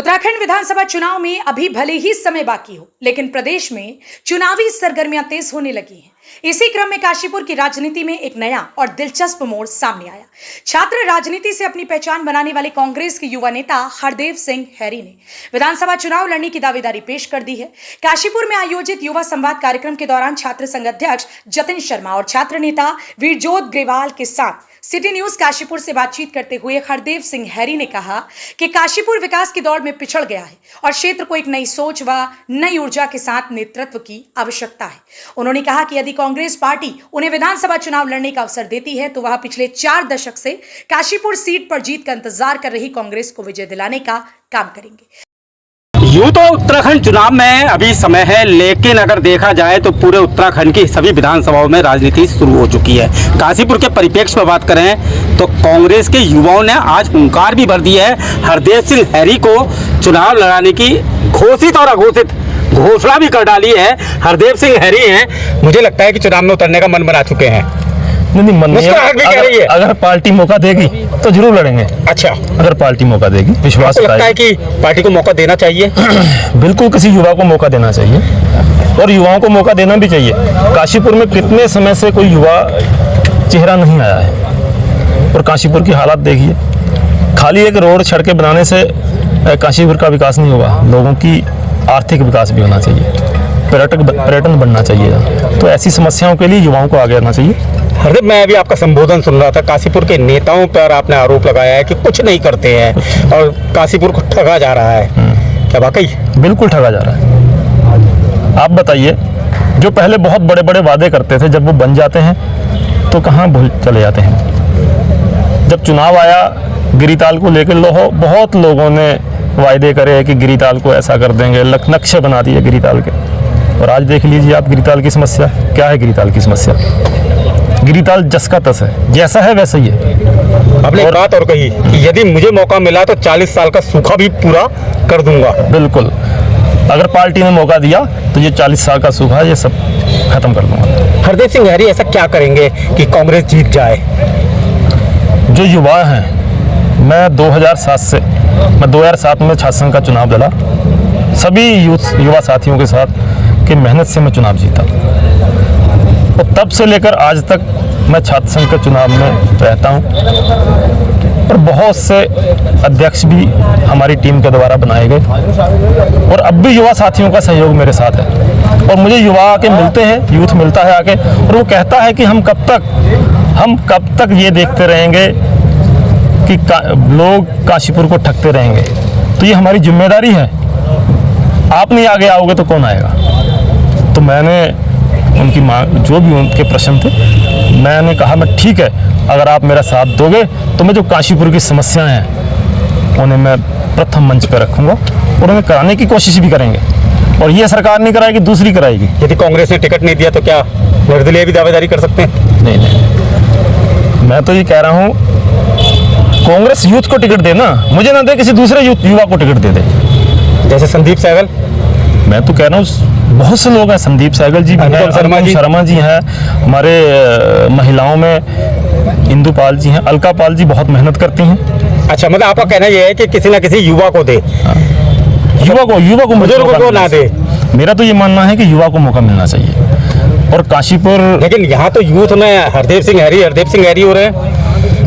उत्तराखंड विधानसभा चुनाव में अभी भले ही समय बाकी हो, लेकिन प्रदेश में चुनावी सरगर्मियां तेज होने लगी हैं। इसी क्रम में काशीपुर की राजनीति में एक नया और दिलचस्प मोड़ सामने आया। छात्र राजनीति से अपनी पहचान बनाने वाले कांग्रेस के युवा नेता हरदेव सिंह हैरी ने विधानसभा चुनाव लड़ने की दावेदारी पेश कर दी है। काशीपुर में आयोजित युवा संवाद कार्यक्रम के दौरान छात्र संघ अध्यक्ष जतिन शर्मा और छात्र नेता वीरजोत ग्रेवाल के साथ सिटी न्यूज काशीपुर से बातचीत करते हुए हरदेव सिंह हैरी ने कहा कि काशीपुर विकास की दौड़ में पिछड़ गया है और क्षेत्र को एक नई सोच व नई ऊर्जा के साथ नेतृत्व की आवश्यकता है। उन्होंने कहा कि यदि कांग्रेस पार्टी उन्हें विधानसभा चुनाव लड़ने का अवसर देती है तो वह पिछले 4 दशक से काशीपुर सीट पर जीत का इंतजार कर रही कांग्रेस को विजय दिलाने का काम करेंगे। यूं तो उत्तराखंड चुनाव में अभी समय है, लेकिन अगर देखा जाए तो पूरे उत्तराखंड की सभी विधानसभाओं में राजनीति शुरू हो चुकी है। काशीपुर के परिप्रेक्ष्य में बात करें तो कांग्रेस के युवाओं ने आज हुंकार भी भर दी है। हरदेव सिंह हैरी को चुनाव लड़ाने की घोषित और अघोषित घोषणा भी कर डाली है। हरदेव सिंह हैरी हैं, मुझे लगता है कि चुनाव में उतरने का मन बना चुके हैं। नहीं मन नहीं, अगर पार्टी मौका देगी तो जरूर लड़ेंगे। अच्छा, अगर पार्टी मौका देगी, विश्वास लगता है कि पार्टी को मौका देना चाहिए। बिल्कुल, किसी युवा को मौका देना चाहिए और युवाओं को मौका देना भी चाहिए। काशीपुर में कितने समय से कोई युवा चेहरा नहीं आया है और काशीपुर की हालात देखिए। खाली एक रोड सड़कें बनाने से काशीपुर का विकास नहीं होगा, लोगों की आर्थिक विकास भी होना चाहिए, पर्यटन बढ़ना चाहिए। तो ऐसी समस्याओं के लिए युवाओं को आगे आना चाहिए। हरदेव, मैं अभी आपका संबोधन सुन रहा था। काशीपुर के नेताओं पर आपने आरोप लगाया है कि कुछ नहीं करते हैं और काशीपुर को ठगा जा रहा है। क्या वाकई? बिल्कुल ठगा जा रहा है। आप बताइए, जो पहले बहुत बड़े बड़े वादे करते थे, जब वो बन जाते हैं तो कहाँ भूल चले जाते हैं। जब चुनाव आया, गिरिताल को लेकर बहुत लोगों ने वायदे करे कि गिरिताल को ऐसा कर देंगे, नक्शे बना दिए गिरिताल के। और आज देख लीजिए आप गिरिताल की समस्या क्या है। गिरिताल की समस्या, गिरिताल जस का तस है, जैसा है वैसा ही है। आपने एक बात और कही कि यदि मुझे मौका मिला तो 40 साल का सूखा भी पूरा कर दूंगा। बिल्कुल, अगर पार्टी ने मौका दिया तो ये 40 साल का सूखा ये सब खत्म कर दूंगा। हरदेव सिंह हैरी ऐसा क्या करेंगे कि कांग्रेस जीत जाए? जो युवा हैं, मैं 2007 में छात्र संघ का चुनाव लड़ा, सभी युवा साथियों के साथ कि मेहनत से मैं चुनाव जीता और तब से लेकर आज तक मैं छात्र संघ के चुनाव में रहता हूं और बहुत से अध्यक्ष भी हमारी टीम के द्वारा बनाए गए और अब भी युवा साथियों का सहयोग मेरे साथ है। और मुझे युवा आके मिलते हैं, यूथ मिलता है आके और वो कहता है कि हम कब तक ये देखते रहेंगे कि लोग काशीपुर को ठगते रहेंगे। तो ये हमारी जिम्मेदारी है, आप नहीं आगे आओगे तो कौन आएगा। तो मैंने उनकी जो भी उनके प्रश्न थे, मैंने कहा मैं ठीक है, अगर आप मेरा साथ दोगे तो मैं जो काशीपुर की समस्याएं हैं उन्हें मैं प्रथम मंच पर रखूंगा और उन्हें कराने की कोशिश भी करेंगे। और ये सरकार नहीं कराएगी, दूसरी कराएगी। यदि कांग्रेस ने टिकट नहीं दिया तो क्या निर्दलीय भी दावेदारी कर सकते हैं? नहीं, मैं तो ये कह रहा हूँ कांग्रेस यूथ को टिकट दे ना, मुझे ना दे, किसी दूसरे युवा को टिकट दे दे। जैसे संदीप सहगल, मैं तो कह रहा हूँ बहुत से लोग हैं, संदीप सहगल जी भी हैं, शर्मा जी हैं, हमारे महिलाओं में इंदुपाल जी हैं, अलका पाल जी बहुत मेहनत करती हैं। अच्छा, मतलब आपका कहना यह है कि किसी ना किसी युवा को दे। युवा को बुजुर्गों को ना दे। मेरा तो ये मानना है कि युवा को मौका मिलना चाहिए। और काशीपुर, लेकिन यहाँ तो यूथ में हरदेव सिंह हैरी हो रहे हैं।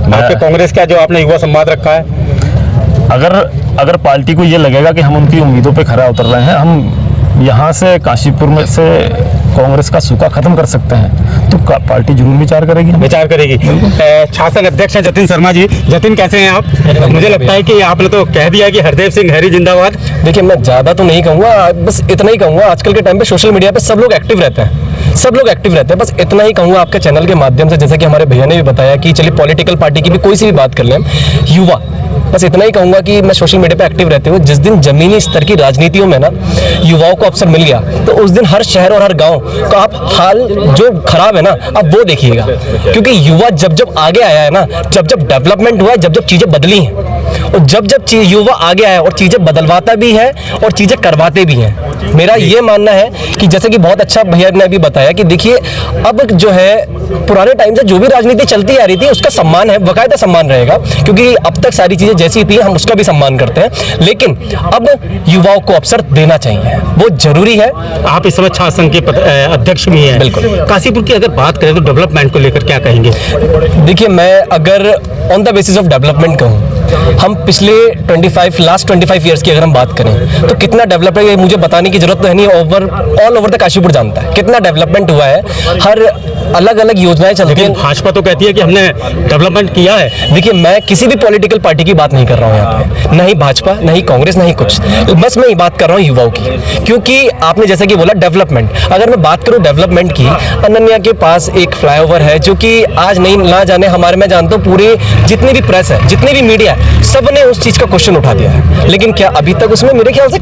आपके कांग्रेस का जो आपने युवा संवाद रखा है, अगर पार्टी को ये लगेगा कि हम उनकी उम्मीदों पे खरा उतर रहे हैं, हम यहाँ से काशीपुर में से कांग्रेस का सूखा खत्म कर सकते हैं, तो पार्टी जरूर विचार करेगी। शासन अध्यक्ष हैं जतिन शर्मा जी। जतिन, कैसे हैं आप? मुझे लगता है कि आपने तो कह दिया कि हरदेव सिंह हैरी जिंदाबाद। देखिए, मैं ज़्यादा तो नहीं कहूँगा, बस इतना ही कहूँगा, आजकल के टाइम पे सोशल मीडिया पे सब लोग एक्टिव रहते हैं, बस इतना ही कहूँगा आपके चैनल के माध्यम से। जैसे कि हमारे भैया ने भी बताया कि चलिए पॉलिटिकल पार्टी की भी कोई सी भी बात कर लें, युवा, बस इतना ही कहूँगा कि मैं सोशल मीडिया पे एक्टिव रहते हुए जिस दिन जमीनी स्तर की राजनीतियों में ना युवाओं को अवसर मिल गया तो उस दिन हर शहर और हर गांव का आप हाल जो खराब है ना, आप वो देखिएगा। क्योंकि युवा जब आगे आया है ना, जब डेवलपमेंट हुआ है, जब चीज़ें बदली हैं, और जब जब युवा आगे आया और चीज़ें बदलवाता भी है और चीज़ें करवाते भी हैं। मेरा ये मानना है कि जैसे कि बहुत अच्छा भैया ने अभी बताया कि देखिए अब जो है पुराने टाइम से जो भी राजनीति चलती आ रही थी उसका सम्मान है, बाकायदा सम्मान रहेगा, क्योंकि अब तक सारी चीज़ें जैसी थी हम उसका भी सम्मान करते हैं, लेकिन अब युवाओं को अवसर देना चाहिए, वो जरूरी है। आप इस समय छात्र संघ के अध्यक्ष भी हैं। बिल्कुल। काशीपुर की अगर बात करें तो डेवलपमेंट को लेकर क्या कहेंगे? देखिए, मैं अगर on the basis of development कहूँ, हम पिछले लास्ट 25 ईयर्स की अगर हम बात करें तो कितना डेवलप है ये मुझे बताने की जरूरत तो है नहीं, ऑल ओवर द काशीपुर जानता है कितना डेवलपमेंट हुआ है। हर अलग अलग योजनाएं चलती हैं। भाजपा तो कहती है कि हमने डेवलपमेंट किया है। देखिए, मैं किसी भी पॉलिटिकल पार्टी की बात नहीं कर रहा हूँ यहाँ पे, नहीं भाजपा, नहीं कांग्रेस, नहीं कुछ, बस मैं ये बात कर रहा हूँ युवाओं की, क्योंकि आपने जैसे कि बोला डेवलपमेंट, अगर मैं बात करूँ डेवलपमेंट की, अनन्या के पास एक फ्लाईओवर है जो कि आज नहीं ना जाने हमारे, मैं जानता हूँ पूरे जितनी भी प्रेस है, जितनी भी मीडिया है, सब ने उस चीज का क्वेश्चन उठा दिया है, लेकिन क्या अभी तक उसमें मेरे ख्याल से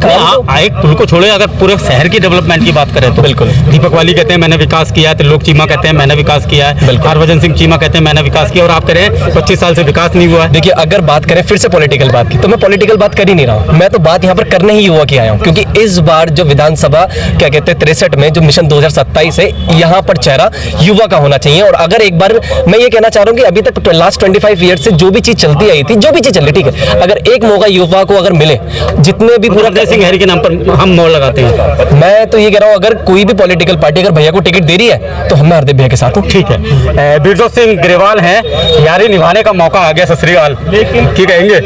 एक पुल को छोड़े अगर पूरे शहर की डेवलपमेंट की बात करें तो बिल्कुल। दीपक वाली कहते हैं मैंने विकास किया है, त्रिलोक चीमा कहते हैं मैंने विकास किया है, हरभजन सिंह चीमा कहते हैं मैंने विकास किया, और आप कह रहे हैं 25 साल से विकास नहीं हुआ है। देखिए, अगर बात करें फिर से पॉलिटिकल बात की, तो मैं पॉलिटिकल बात कर ही नहीं रहा हूँ, मैं तो बात यहाँ पर करने ही युवा की आया हूँ, क्योंकि इस बार जो विधानसभा क्या कहते हैं 63 में जो मिशन 2027 है, यहाँ पर चेहरा युवा का होना चाहिए। और अगर एक बार मैं ये कहना चाह रहा हूँ कि अभी तक लास्ट 25 ईयर से जो भी चीज चलती आई थी, जो भी चीज चल रही, ठीक है, अगर एक मौका युवा को अगर मिले, जितने भी पूरा हरदेव सिंह हैरी के नाम पर हम मोड़ लगाते हैं। मैं तो ये कह रहा हूँ, अगर कोई भी पॉलिटिकल पार्टी अगर भैया को टिकट दे रही है तो हम हरदेव भैया के साथ हूँ। ठीक है। बिरजो सिंह ग्रेवाल हैं, यारी निभाने का मौका आ गया, सत श्री अकाल, की कहेंगे?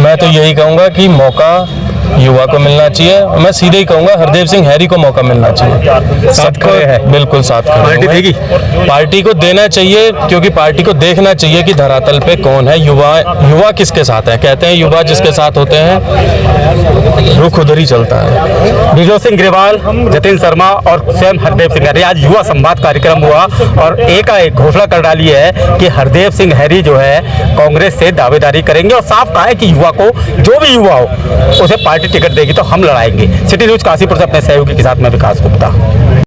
मैं तो यही कहूँगा कि मौका युवा को मिलना चाहिए। मैं सीधे ही कहूँगा हरदेव सिंह हैरी को मौका मिलना चाहिए। साथ खड़े हैं। बिल्कुल साथ खड़े पार्टी हैं। देगी? पार्टी को देना चाहिए, क्योंकि पार्टी को देखना चाहिए कि धरातल पे कौन है, युवा किसके साथ है। कहते हैं युवा जिसके साथ होते हैं रुख उधर ही चलता है। बिरजो सिंह ग्रेवाल, जतिन शर्मा और स्वयं हरदेव सिंह हैरी, आज युवा संवाद कार्यक्रम हुआ और एकाएक घोषणा कर डाली है कि हरदेव सिंह हैरी जो है कांग्रेस से दावेदारी करेंगे, और साफ कहा है कि युवा को, जो भी युवा हो उसे पार्टी टिकट देगी तो हम लड़ाएंगे। सिटी न्यूज काशीपुर से अपने सहयोगी के साथ मैं विकास गुप्ता।